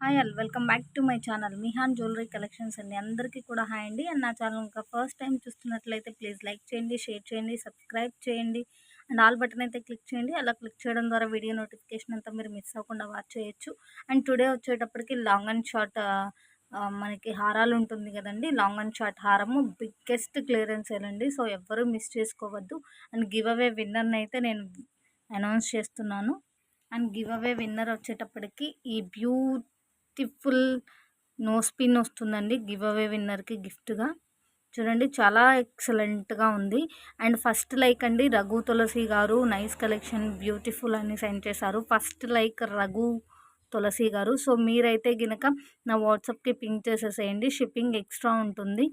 Hi all welcome back to my channel Mihan jewellery collections అండి. అందరికీ కూడా హాయ్ అండి. అండ్ నా ఛానల్ ఇంకా ఫస్ట్ టైం చూస్తున్నట్లయితే ప్లీజ్ లైక్ చేయండి, షేర్ చేయండి, సబ్స్క్రైబ్ చేయండి అండ్ ఆల్ బటన్ అయితే క్లిక్ చేయండి. అలా క్లిక్ చేయడం ద్వారా వీడియో నోటిఫికేషన్ అంతా మీరు మిస్ అవ్వకుండా వాచ్ చేయొచ్చు. అండ్ టుడే వచ్చేటప్పటికి లాంగ్ అండ్ షార్ట్ మనకి హారాలు ఉంటుంది కదండి. లాంగ్ అండ్ షార్ట్ హారము బిగ్గెస్ట్ క్లియరెన్స్ అండి. సో ఎవ్వరూ మిస్ చేసుకోవద్దు. అండ్ గివ్ అవే విన్నర్ని అయితే నేను అనౌన్స్ చేస్తున్నాను. అండ్ గివ్ అవే విన్నర్ వచ్చేటప్పటికి ఈ బ్యూటిఫుల్ నోస్ పిన్ వస్తుందండి గివ్ అవే విన్నర్కి గిఫ్ట్గా. చూడండి చాలా ఎక్సలెంట్గా ఉంది. అండ్ ఫస్ట్ లైక్ అండి రఘు తులసి గారు నైస్ కలెక్షన్ బ్యూటిఫుల్ అని సెండ్ చేశారు. ఫస్ట్ లైక్ రఘు తులసి గారు. సో మీరైతే గినక నా వాట్సాప్కి పింక్ చేసేసేయండి. షిప్పింగ్ ఎక్స్ట్రా ఉంటుంది.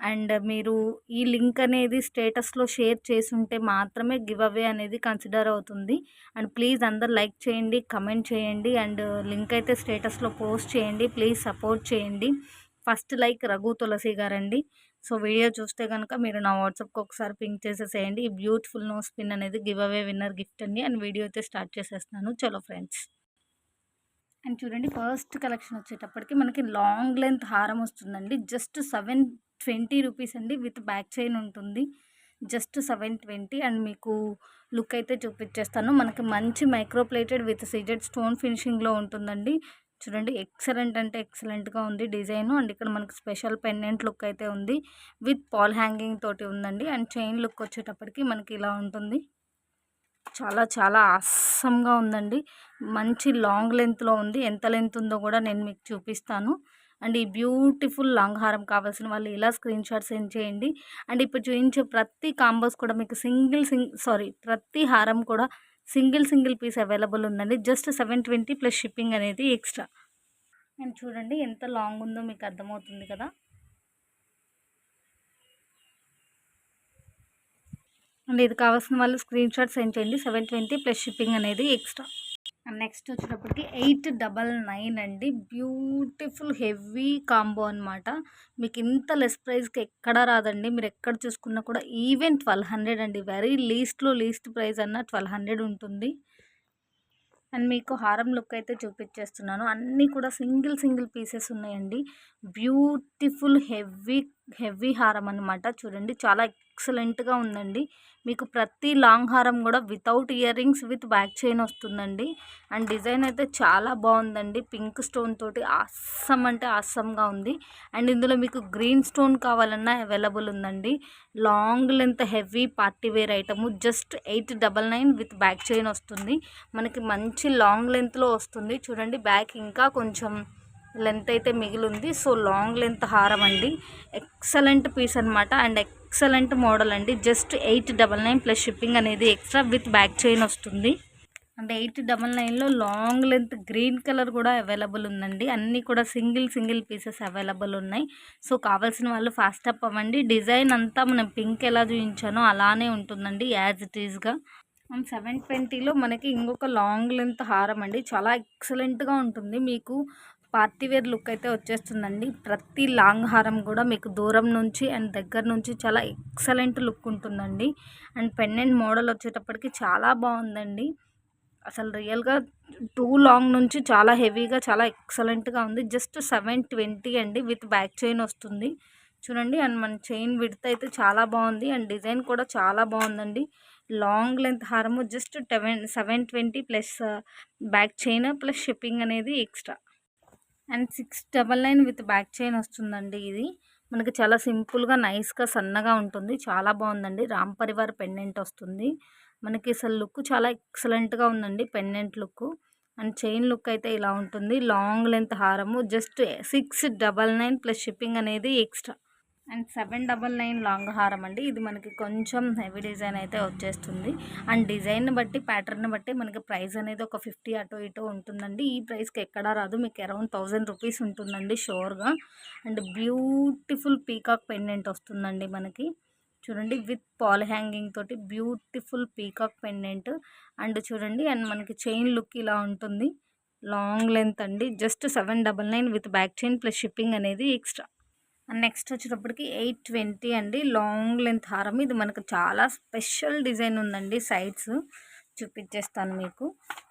అండ్ మీరు ఈ లింక్ అనేది స్టేటస్లో షేర్ చేసుంటే మాత్రమే గివ్ అవే అనేది కన్సిడర్ అవుతుంది. అండ్ ప్లీజ్ అందరు లైక్ చేయండి, కమెంట్ చేయండి అండ్ లింక్ అయితే స్టేటస్లో పోస్ట్ చేయండి. ప్లీజ్ సపోర్ట్ చేయండి. ఫస్ట్ లైక్ రఘు తులసి గారండి. సో వీడియో చూస్తే కనుక మీరు నా వాట్సాప్కి ఒకసారి పింక్ చేసేసేయండి. ఈ బ్యూటిఫుల్ నోస్ పిన్ అనేది గివ్ అవే విన్నర్ గిఫ్ట్ అండి. అండ్ వీడియో అయితే స్టార్ట్ చేసేస్తున్నాను. చలో ఫ్రెండ్స్. అండ్ చూడండి ఫస్ట్ కలెక్షన్ వచ్చేటప్పటికి మనకి లాంగ్ లెంత్ హారం వస్తుందండి. జస్ట్ 720 రూపీస్ అండి. విత్ బ్యాక్ చైన్ ఉంటుంది. జస్ట్ 720. అండ్ మీకు లుక్ అయితే చూపించేస్తాను. మనకి మంచి micro plated with CZ stone ఫినిషింగ్లో ఉంటుందండి. చూడండి ఎక్సలెంట్ అంటే ఎక్సలెంట్గా ఉంది డిజైన్. అండ్ ఇక్కడ మనకి స్పెషల్ పెండెంట్ లుక్ అయితే ఉంది. విత్ పాల్ హ్యాంగింగ్ తోటి ఉందండి. అండ్ చైన్ లుక్ వచ్చేటప్పటికి మనకి ఇలా ఉంటుంది. చాలా చాలా ఆసమ్గా ఉందండి. మంచి లాంగ్ లెంత్లో ఉంది. ఎంత లెంత్ ఉందో కూడా నేను మీకు చూపిస్తాను. అండ్ ఈ బ్యూటిఫుల్ లాంగ్ హారం కావాల్సిన వాళ్ళు ఇలా స్క్రీన్ షాట్ సెండ్ చేయండి. అండ్ ఇప్పుడు చూపించే ప్రతి కాంబోస్ కూడా మీకు ప్రతి హారం కూడా సింగిల్ పీస్ అవైలబుల్ ఉందండి. జస్ట్ 720 ప్లస్ షిప్పింగ్ అనేది ఎక్స్ట్రా. అండ్ చూడండి ఎంత లాంగ్ ఉందో మీకు అర్థమవుతుంది కదా. అండ్ ఇది కావాల్సిన వాళ్ళు స్క్రీన్ షాట్ సెండ్ చేయండి. 720 ప్లస్ షిప్పింగ్ అనేది ఎక్స్ట్రా. అండ్ నెక్స్ట్ వచ్చేటప్పటికి 899 అండి. బ్యూటిఫుల్ హెవీ కాంబో అనమాట. మీకు ఇంత లెస్ ప్రైస్కి ఎక్కడా రాదండి. మీరు ఎక్కడ చూసుకున్నా కూడా ఈవెన్ 1200 అండి. వెరీ లీస్ట్ ప్రైస్ అన్న 1200 ఉంటుంది. అండ్ మీకు హారం లుక్ అయితే చూపించేస్తున్నాను. అన్నీ కూడా సింగిల్ పీసెస్ ఉన్నాయండి. బ్యూటిఫుల్ హెవీ హారం అనమాట. చూడండి చాలా ఎక్సలెంట్గా ఉందండి. మీకు ప్రతి లాంగ్ హారం కూడా without ear rings with back chain వస్తుందండి. అండ్ డిజైన్ అయితే చాలా బాగుందండి. పింక్ స్టోన్ తోటి ఆసమ్ అంటే ఆసమ్గా ఉంది. అండ్ ఇందులో మీకు గ్రీన్ స్టోన్ కావాలన్నా అవైలబుల్ ఉందండి. Long length heavy party wear item. Just 899 with back chain వస్తుంది. మనకి మంచి లాంగ్ లెంత్లో వస్తుంది. చూడండి బ్యాక్ ఇంకా కొంచెం లెంత్ అయితే మిగిలింది. సో లాంగ్ లెంత్ హారం అండి. ఎక్సలెంట్ పీస్ అనమాట. అండ్ ఎక్సలెంట్ మోడల్ అండి. జస్ట్ 899 ప్లస్ షిప్పింగ్ అనేది ఎక్స్ట్రా విత్ బ్యాక్ చైన్ వస్తుంది. అంటే 899లో లాంగ్ లెంత్ గ్రీన్ కలర్ కూడా అవైలబుల్ ఉందండి. అన్నీ కూడా సింగిల్ పీసెస్ అవైలబుల్ ఉన్నాయి. సో కావాల్సిన వాళ్ళు ఫాస్ట్ అప్ అవ్వండి. డిజైన్ అంతా మనం పింక్ ఎలా చూపించానో అలానే ఉంటుందండి యాజ్ ఇట్ ఈస్గా. 720లో మనకి ఇంకొక లాంగ్ లెంత్ హారం అండి. చాలా ఎక్సలెంట్గా ఉంటుంది. మీకు పార్టీ వేర్ లుక్ అయితే వచ్చేస్తుందండి. ప్రతి లాంగ్ హారం కూడా మీకు దూరం నుంచి అండ్ దగ్గర నుంచి చాలా ఎక్సలెంట్ లుక్ ఉంటుందండి. అండ్ పెండెంట్ మోడల్ వచ్చేటప్పటికి చాలా బాగుందండి. అసలు రియల్గా టూ లాంగ్ నుంచి చాలా హెవీగా చాలా ఎక్సలెంట్గా ఉంది. జస్ట్ 720 అండి విత్ బ్యాక్ చైన్ వస్తుంది. చూడండి అండ్ మన చైన్ విడ్త్ అయితే చాలా బాగుంది. అండ్ డిజైన్ కూడా చాలా బాగుందండి. లాంగ్ లెంత్ హారము just 720 plus back chain plus shipping అనేది extra. And 699 with back chain వస్తుందండి. ఇది మనకి చాలా సింపుల్గా నైస్గా సన్నగా ఉంటుంది. చాలా బాగుందండి. రామ్ పరివార్ పెండెంట్ వస్తుంది. మనకి అసలు లుక్ చాలా ఎక్సలెంట్గా ఉందండి pendant look. And chain look అయితే ఇలా ఉంటుంది. లాంగ్ లెంత్ హారము జస్ట్ 699 ప్లస్ షిప్పింగ్ అనేది ఎక్స్ట్రా. అండ్ 799 లాంగ్ హారం అండి. ఇది మనకి కొంచెం హెవీ డిజైన్ అయితే వచ్చేస్తుంది. అండ్ డిజైన్ బట్టి ప్యాటర్న్ బట్టి మనకి ప్రైస్ అనేది ఒక 50 అటు ఇటు ఉంటుందండి. ఈ ప్రైస్కి ఎక్కడా రాదు. మీకు అరౌండ్ 1000 రూపీస్ ఉంటుందండి షోర్గా. అండ్ బ్యూటిఫుల్ పీకాక్ పెండెంట్ వస్తుందండి మనకి. చూడండి విత్ పాల్ హ్యాంగింగ్ తోటి బ్యూటిఫుల్ పీకాక్ పెండెంట్. అండ్ చూడండి అండ్ మనకి చైన్ లుక్ ఇలా ఉంటుంది. లాంగ్ లెంత్ అండి. Just 799 with back chain plus shipping అనేది ఎక్స్ట్రా. అండ్ నెక్స్ట్ వచ్చేటప్పటికి 820 అండి. లాంగ్ లెంత్ హారం. ఇది మనకు చాలా స్పెషల్ డిజైన్ ఉందండి. సైడ్స్ చూపించేస్తాను మీకు.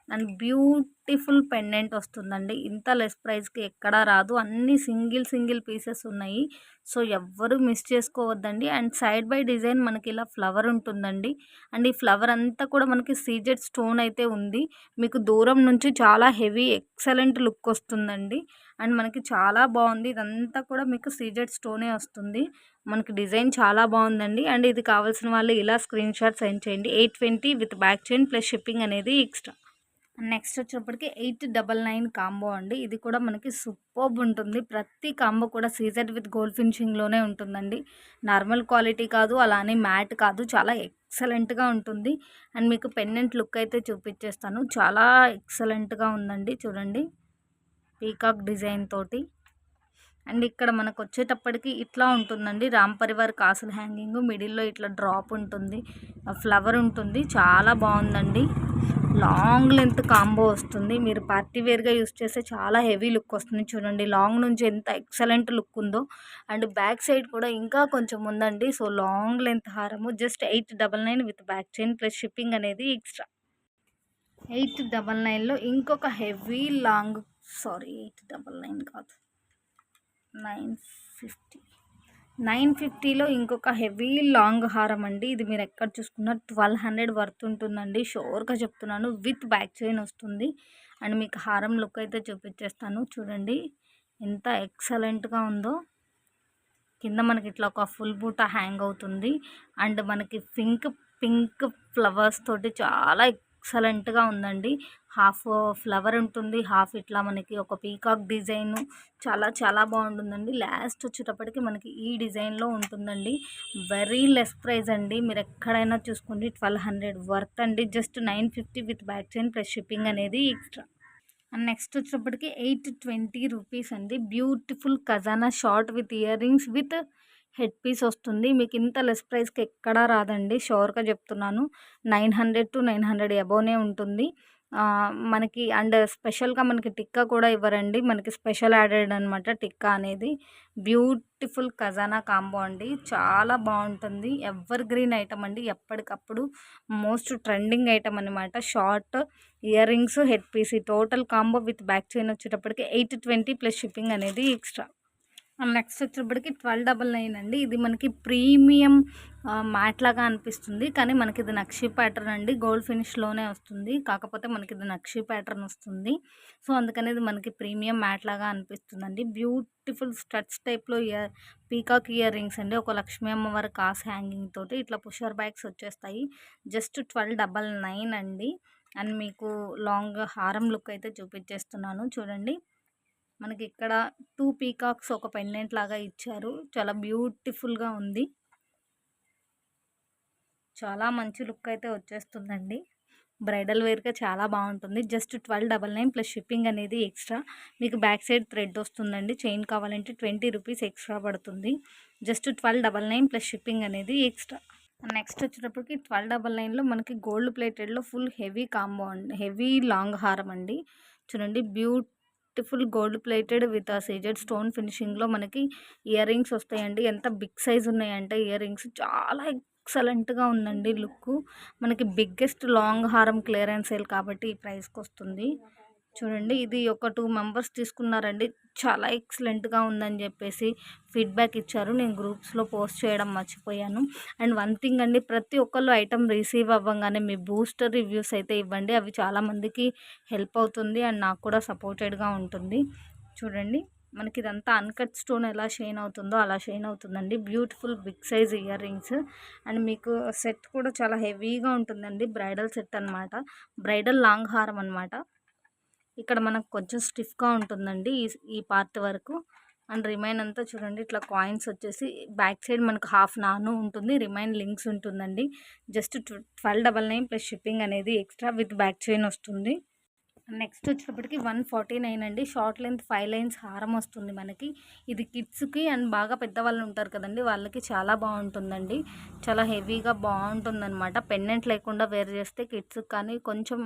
అండ్ బ్యూటిఫుల్ పెండెంట్ వస్తుందండి. ఇంత లెస్ ప్రైస్‌కి ఎక్కడా రాదు. అన్నీ సింగిల్ పీసెస్ ఉన్నాయి. సో, ఎవ్వరూ మిస్ చేసుకోవద్దండి. అండ్ సైడ్ బై డిజైన్ మనకి ఇలా ఫ్లవర్ ఉంటుందండి. అండ్ ఈ ఫ్లవర్ అంతా కూడా మనకి సీజెడ్ స్టోన్ అయితే ఉంది. మీకు దూరం నుంచి చాలా హెవీ ఎక్సలెంట్ లుక్ వస్తుందండి. అండ్ మనకి చాలా బాగుంది. ఇదంతా కూడా మీకు సీజెడ్ స్టోనే వస్తుంది. మనకి డిజైన్ చాలా బాగుందండి. అండ్ ఇది కావాల్సిన వాళ్ళు ఇలా స్క్రీన్ షాట్ సెండ్ చేయండి. 820 with back chain plus shipping అనేది ఎక్స్ట్రా. నెక్స్ట్ వచ్చేటప్పటికి 899 కాంబో అండి. ఇది కూడా మనకి సూపర్బ్ ఉంటుంది. ప్రతి కాంబో కూడా సీజెడ్ విత్ గోల్డ్ ఫినిషింగ్లోనే ఉంటుందండి. నార్మల్ క్వాలిటీ కాదు, అలానే మ్యాట్ కాదు, చాలా ఎక్సలెంట్గా ఉంటుంది. అండ్ మీకు పెండెంట్ లుక్ అయితే చూపించేస్తాను. చాలా ఎక్సలెంట్గా ఉందండి. చూడండి, పీకాక్ డిజైన్ తోటి. అండ్ ఇక్కడ మనకు వచ్చేటప్పటికి ఇట్లా ఉంటుందండి. రామ్ పరివార్ కాసుల హ్యాంగింగ్, మిడిల్లో ఇట్లా డ్రాప్ ఉంటుంది, ఫ్లవర్ ఉంటుంది. చాలా బాగుందండి. లాంగ్ లెంత్ కాంబో వస్తుంది. మీరు పార్టీ వేర్గా యూస్ చేస్తే చాలా హెవీ లుక్ వస్తుంది. చూడండి, లాంగ్ నుంచి ఎంత ఎక్సలెంట్ లుక్ ఉందో. అండ్ బ్యాక్ సైడ్ కూడా ఇంకా కొంచెం ఉందండి. సో, లాంగ్ లెంత్ హారము just 899 with back chain plus shipping అనేది ఎక్స్ట్రా. 899లో ఇంకొక హెవీ లాంగ్, సారీ 899 కాదు, 950. 950లో ఇంకొక హెవీ లాంగ్ హారం అండి. ఇది మీరు ఎక్కడ చూసుకున్నా 1200 వర్త్ ఉంటుందండి. షోర్గా చెప్తున్నాను. విత్ బ్యాక్ చైన్ వస్తుంది. అండ్ మీకు హారం లుక్ అయితే చూపించేస్తాను. చూడండి ఎంత ఎక్సలెంట్గా ఉందో. కింద మనకి ఇట్లా ఒక ఫుల్ బూట హ్యాంగ్ అవుతుంది. అండ్ మనకి పింక్ ఫ్లవర్స్ తోటి చాలా ఎక్సలెంట్గా ఉందండి. హాఫ్ ఫ్లవర్ ఉంటుంది, హాఫ్ ఇట్లా మనకి ఒక పీకాక్ డిజైన్. చాలా బాగుంటుందండి. లాస్ట్ వచ్చేటప్పటికి మనకి ఈ డిజైన్లో ఉంటుందండి. వెరీ లెస్ ప్రైస్ అండి. మీరు ఎక్కడైనా చూసుకోండి, 1200 వర్త్ అండి. Just 950 with back chain plus shipping అనేది ఎక్స్ట్రా. అండ్ నెక్స్ట్ వచ్చేటప్పటికి 820 రూపీస్ అండి. బ్యూటిఫుల్ ఖజానా short with earrings with head piece వస్తుంది. మీకు ఇంత లెస్ ప్రైస్కి ఎక్కడా రాదండి. షోర్గా చెప్తున్నాను. 900 to 900 అబోనే ఉంటుంది. మనకి అండ్ స్పెషల్గా మనకి టిక్కా కూడా ఇవ్వరండి. మనకి స్పెషల్ యాడెడ్ అనమాట టిక్కా అనేది. బ్యూటిఫుల్ ఖజానా కాంబో అండి. చాలా బాగుంటుంది. ఎవర్ గ్రీన్ ఐటమ్ అండి. ఎప్పటికప్పుడు మోస్ట్ ట్రెండింగ్ ఐటమ్ అనమాట. Short earrings, head piece, total combo with back chain వచ్చేటప్పటికి 820 ప్లస్ షిప్పింగ్ అనేది ఎక్స్ట్రా. నెక్స్ట్ వచ్చేటప్పటికి 1299 అండి. ఇది మనకి ప్రీమియం మ్యాట్ లాగా అనిపిస్తుంది, కానీ మనకి ఇది నక్షి ప్యాటర్న్ అండి. గోల్డ్ ఫినిష్లోనే వస్తుంది, కాకపోతే మనకి ఇది నక్షి ప్యాటర్న్ వస్తుంది. సో, అందుకని ఇది మనకి ప్రీమియం మ్యాట్ లాగా అనిపిస్తుందండి. బ్యూటిఫుల్ స్టడ్స్ టైప్లో పీకాక్ ఇయర్ రింగ్స్ అండి. ఒక లక్ష్మీ అమ్మవారి కాస్ హ్యాంగింగ్ తోటి ఇట్లా పుషర్ బ్యాగ్స్ వచ్చేస్తాయి. జస్ట్ 1299 అండి. అండ్ మీకు లాంగ్ హారం లుక్ అయితే చూపించేస్తున్నాను. చూడండి, మనకి ఇక్కడ 2 పీకాక్స్ ఒక పెండెంట్ లాగా ఇచ్చారు. చాలా బ్యూటిఫుల్గా ఉంది. చాలా మంచి లుక్ అయితే వచ్చేస్తుందండి. బ్రైడల్ వేర్గా చాలా బాగుంటుంది. జస్ట్ 1299 ప్లస్ షిప్పింగ్ అనేది ఎక్స్ట్రా. మీకు బ్యాక్ సైడ్ థ్రెడ్ వస్తుందండి. చైన్ కావాలంటే 20 రూపీస్ ఎక్స్ట్రా పడుతుంది. జస్ట్ 1299 ప్లస్ షిప్పింగ్ అనేది ఎక్స్ట్రా. నెక్స్ట్ వచ్చేటప్పటికి 1299లో మనకి గోల్డ్ ప్లేటెడ్లో ఫుల్ హెవీ కాంబో అండి. హెవీ లాంగ్ హారం అండి. చూడండి, beautiful gold plated with CZ stone ఫినిషింగ్లో మనకి ఇయర్ రింగ్స్ వస్తాయండి. ఎంత బిగ్ సైజ్ ఉన్నాయంటే ఇయర్ రింగ్స్ చాలా ఎక్సలెంట్గా ఉందండి లుక్. మనకి బిగ్గెస్ట్ లాంగ్ హారం క్లియరెన్స్ సేల్ కాబట్టి ఈ ప్రైస్కి వస్తుంది. చూడండి, ఇది ఒక 2 మెంబర్స్ తీసుకున్నారండి. చాలా ఎక్సలెంట్గా ఉందని చెప్పేసి ఫీడ్బ్యాక్ ఇచ్చారు. నేను గ్రూప్స్లో పోస్ట్ చేయడం మర్చిపోయాను. అండ్ వన్ థింగ్ అండి, ప్రతి ఒక్కళ్ళు ఐటమ్ రిసీవ్ అవ్వగానే మీ బూస్టర్ రివ్యూస్ అయితే ఇవ్వండి. అవి చాలామందికి హెల్ప్ అవుతుంది అండ్ నాకు కూడా సపోర్టెడ్గా ఉంటుంది. చూడండి, మనకి ఇదంతా అన్కట్ స్టోన్ ఎలా షైన్ అవుతుందో అలా షైన్ అవుతుందండి. Beautiful big size earrings. And మీకు సెట్ కూడా చాలా హెవీగా ఉంటుందండి. బ్రైడల్ సెట్ అనమాట. బ్రైడల్ లాంగ్ హారం అనమాట. ఇక్కడ మనకు కొంచెం స్టిఫ్గా ఉంటుందండి ఈ పార్ట్ వరకు. అండ్ రిమైన్ అంతా చూడండి, ఇట్లా కాయిన్స్ వచ్చేసి బ్యాక్ సైడ్ మనకు హాఫ్ నాను ఉంటుంది, రిమైన్ లింక్స్ ఉంటుందండి. జస్ట్ 1299 ప్లస్ షిప్పింగ్ అనేది ఎక్స్ట్రా విత్ బ్యాక్ చైన్ వస్తుంది. నెక్స్ట్ వచ్చేటప్పటికి 149 అండి. షార్ట్ లెంత్ 5 లైన్స్ హారం వస్తుంది మనకి. ఇది కిడ్స్కి అండ్ బాగా పెద్దవాళ్ళు ఉంటారు కదండి, వాళ్ళకి చాలా బాగుంటుందండి. చాలా హెవీగా బాగుంటుందన్నమాట. పెండెంట్ లేకుండా వేర్ చేస్తే కిడ్స్కి కానీ కొంచెం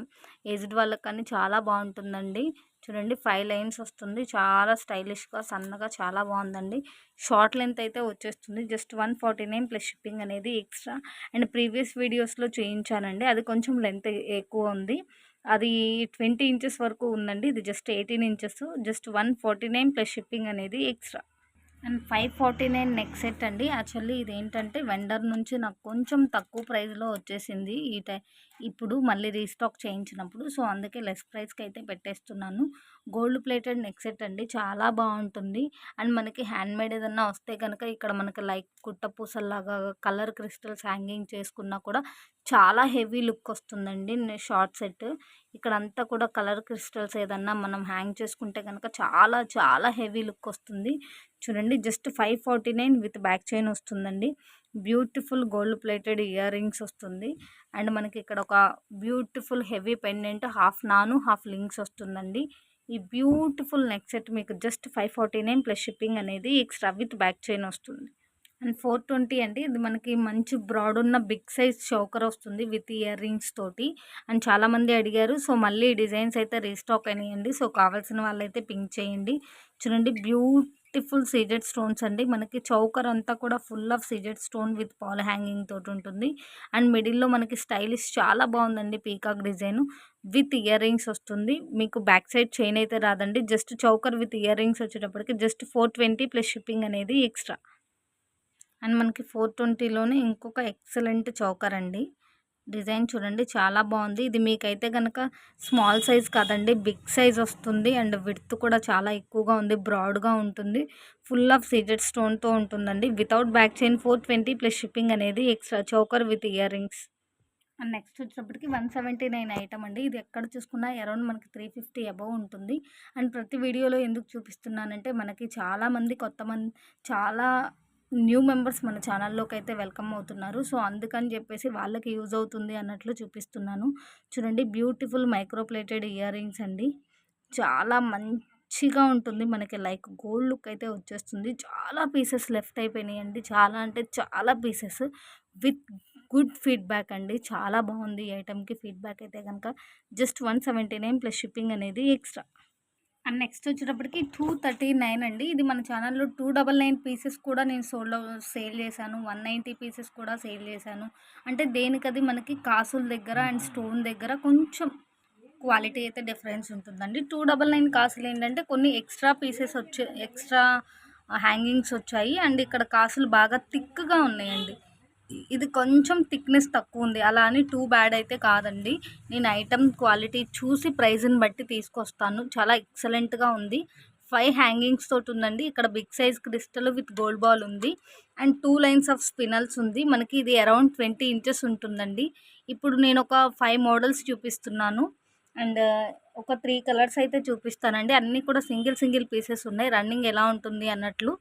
ఏజ్డ్ వాళ్ళకి కానీ చాలా బాగుంటుందండి. చూడండి, 5 లైన్స్ వస్తుంది. చాలా స్టైలిష్గా సన్నగా చాలా బాగుందండి. షార్ట్ లెంత్ అయితే వచ్చేస్తుంది. జస్ట్ 149 ప్లస్ షిప్పింగ్ అనేది ఎక్స్ట్రా. అండ్ ప్రీవియస్ వీడియోస్లో చేయించానండి, అది కొంచెం లెంత్ ఎక్కువ ఉంది. అది 20 ఇంచెస్ వరకు ఉందండి. ఇది just 18 inches. Just 149 plus shipping అనేది ఎక్స్ట్రా. అండ్ 549 నెక్ సెట్ అండి. యాక్చువల్లీ ఇదేంటంటే వెండర్ నుంచి నాకు కొంచెం తక్కువ ప్రైస్లో వచ్చేసింది ఇప్పుడు మళ్ళీ రీస్టాక్ చేయించినప్పుడు. సో అందుకే లెస్ ప్రైస్కి అయితే పెట్టేస్తున్నాను. గోల్డ్ ప్లేటెడ్ నెక్ సెట్ అండి, చాలా బాగుంటుంది. అండ్ మనకి హ్యాండ్మేడ్ ఏదన్నా వస్తే కనుక ఇక్కడ మనకి లైక్ కుట్టపూసల్లాగా కలర్ క్రిస్టల్స్ హ్యాంగింగ్ చేసుకున్నా కూడా చాలా హెవీ లుక్ వస్తుందండి. షార్ట్ సెట్ ఇక్కడ అంతా కూడా కలర్ క్రిస్టల్స్ ఏదన్నా మనం హ్యాంగ్ చేసుకుంటే కనుక చాలా చాలా హెవీ లుక్ వస్తుంది. చూడండి జస్ట్ 549 విత్ బ్యాక్ చైన్ వస్తుందండి. Beautiful gold plated ear rings వస్తుంది. అండ్ మనకి ఇక్కడ ఒక బ్యూటిఫుల్ హెవీ పెండెంట్ హాఫ్ నాను హాఫ్ లింక్స్ వస్తుందండి. ఈ బ్యూటిఫుల్ నెక్ సెట్ మీకు జస్ట్ 549 ప్లస్ షిప్పింగ్ అనేది ఎక్స్ట్రా విత్ బ్యాక్ చైన్ వస్తుంది. అండ్ 420 అండి. ఇది మనకి మంచి బ్రాడ్ ఉన్న బిగ్ సైజ్ చౌకర్ వస్తుంది విత్ ఇయర్ రింగ్స్ తోటి. అండ్ చాలామంది అడిగారు. సో మళ్ళీ డిజైన్స్ అయితే రీస్టాక్ అయినాయండి. సో కావాల్సిన వాళ్ళైతే పింక్ చేయండి. చూడండి బ్యూటిఫుల్ సీజెడ్ స్టోన్స్ అండి. మనకి చౌకర్ అంతా కూడా full of CZ stone with pearl hanging తోటి ఉంటుంది. అండ్ మిడిల్లో మనకి స్టైలిష్ చాలా బాగుందండి. Peacock design with earrings వస్తుంది. మీకు బ్యాక్ సైడ్ చైన్ అయితే రాదండి. Just choker with earrings వచ్చేటప్పటికి జస్ట్ 420 ప్లస్ షిప్పింగ్ అనేది ఎక్స్ట్రా. అండ్ మనకి 420లోనే ఇంకొక ఎక్సలెంట్ చౌకర్ అండి. డిజైన్ చూడండి చాలా బాగుంది. ఇది మీకైతే కనుక స్మాల్ సైజ్ కాదండి, బిగ్ సైజ్ వస్తుంది. అండ్ విడ్త్ కూడా చాలా ఎక్కువగా ఉంది, బ్రాడ్గా ఉంటుంది. ఫుల్ ఆఫ్ సీజెడ్ స్టోన్తో ఉంటుందండి. Without back chain 420 plus shipping అనేది extra. Choker with earrings. And next వచ్చేటప్పటికి 179 ఐటమ్ అండి. ఇది ఎక్కడ చూసుకున్నా అరౌండ్ మనకి 350 అబవ్ ఉంటుంది. అండ్ ప్రతి వీడియోలో ఎందుకు చూపిస్తున్నానంటే మనకి చాలామంది చాలా న్యూ మెంబర్స్ మన ఛానల్లోకి అయితే వెల్కమ్ అవుతున్నారు. సో అందుకని చెప్పేసి వాళ్ళకి యూజ్ అవుతుంది అన్నట్లు చూపిస్తున్నాను. చూడండి beautiful micro plated ear rings అండి. చాలా మంచిగా ఉంటుంది. మనకి లైక్ గోల్డ్ లుక్ అయితే వచ్చేస్తుంది. చాలా పీసెస్ లెఫ్ట్ అయిపోయినాయి అండి. చాలా అంటే చాలా పీసెస్ విత్ గుడ్ ఫీడ్బ్యాక్ అండి. చాలా బాగుంది ఈ ఐటమ్కి ఫీడ్బ్యాక్ అయితే కనుక. జస్ట్ 179 ప్లస్ షిప్పింగ్ అనేది ఎక్స్ట్రా. అండ్ నెక్స్ట్ వచ్చేటప్పటికి 239 అండి. ఇది మన ఛానల్లో 299 పీసెస్ కూడా నేను సేల్ చేశాను. 190 పీసెస్ కూడా సేల్ చేశాను. అంటే దేనికది మనకి కాసుల దగ్గర అండ్ స్టోన్ దగ్గర కొంచెం క్వాలిటీ అయితే డిఫరెన్స్ ఉంటుందండి. 299 కాసులు ఏంటంటే కొన్ని ఎక్స్ట్రా పీసెస్ ఎక్స్ట్రా హ్యాంగింగ్స్ వచ్చాయి. అండ్ ఇక్కడ కాసులు బాగా థిక్గా ఉన్నాయండి. ఇది కొంచెం థిక్నెస్ తక్కువ ఉంది. అలా అని టూ బ్యాడ్ అయితే కాదండి. నేను ఐటమ్ క్వాలిటీ చూసి ప్రైజ్ని బట్టి తీసుకొస్తాను. చాలా ఎక్సలెంట్గా ఉంది. 5 హ్యాంగింగ్స్ తోటి ఉందండి. ఇక్కడ big size crystal with gold ball ఉంది. అండ్ 2 లైన్స్ ఆఫ్ స్పినల్స్ ఉంది. మనకి ఇది అరౌండ్ 20 ఇంచెస్ ఉంటుందండి. ఇప్పుడు నేను ఒక 5 మోడల్స్ చూపిస్తున్నాను. అండ్ ఒక 3 కలర్స్ అయితే చూపిస్తానండి. అన్నీ కూడా సింగిల్ పీసెస్ ఉన్నాయి. రన్నింగ్ ఎలా ఉంటుంది అన్నట్లు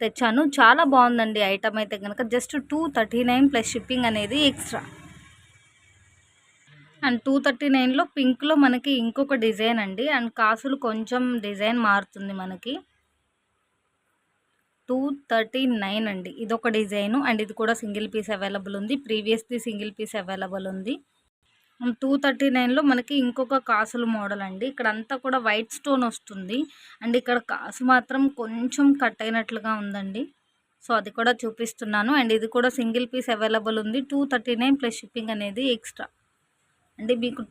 తెచ్చాను. చాలా బాగుందండి ఐటమ్ అయితే కనుక. జస్ట్ 239 ప్లస్ షిప్పింగ్ అనేది ఎక్స్ట్రా. అండ్ 239లో పింక్లో మనకి ఇంకొక డిజైన్ అండి. అండ్ కాసులు కొంచెం డిజైన్ మారుతుంది మనకి. 239 అండి. ఇదొక డిజైను. అండ్ ఇది కూడా సింగిల్ పీస్ అవైలబుల్ ఉంది. ప్రీవియస్ది సింగిల్ పీస్ అవైలబుల్ ఉంది. 239లో మనకి ఇంకొక కాసుల మోడల్ అండి. ఇక్కడ అంతా కూడా వైట్ స్టోన్ వస్తుంది. అండ్ ఇక్కడ కాసు మాత్రం కొంచెం కట్ అయినట్లుగా ఉందండి. సో అది కూడా చూపిస్తున్నాను. అండ్ ఇది కూడా సింగిల్ పీస్ అవైలబుల్ ఉంది. 239 ప్లస్ షిప్పింగ్ అనేది ఎక్స్ట్రా. అంటే మీకు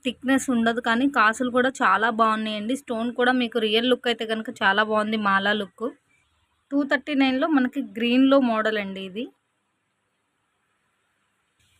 థిక్నెస్ ఉండదు, కానీ కాసులు కూడా చాలా బాగున్నాయండి. స్టోన్ కూడా మీకు రియల్ లుక్ అయితే కనుక చాలా బాగుంది, మాలా లుక్. 239లో మనకి గ్రీన్లో మోడల్ అండి ఇది.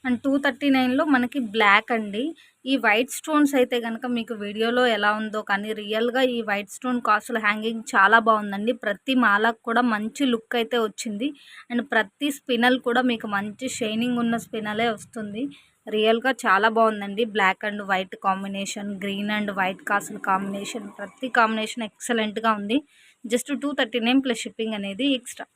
అండ్ 239లో మనకి బ్లాక్ అండి. ఈ వైట్ స్టోన్స్ అయితే కనుక మీకు వీడియోలో ఎలా ఉందో కానీ రియల్గా ఈ వైట్ స్టోన్ కాసుల హ్యాంగింగ్ చాలా బాగుందండి. ప్రతి మాలకు కూడా మంచి లుక్ అయితే వచ్చింది. అండ్ ప్రతి స్పినల్ కూడా మీకు మంచి షైనింగ్ ఉన్న స్పినలే వస్తుంది. రియల్గా చాలా బాగుందండి. Black and white combination, green and white కాసుల కాంబినేషన్, ప్రతి కాంబినేషన్ ఎక్సలెంట్గా ఉంది. జస్ట్ 239 ప్లస్ షిప్పింగ్ అనేది ఎక్స్ట్రా.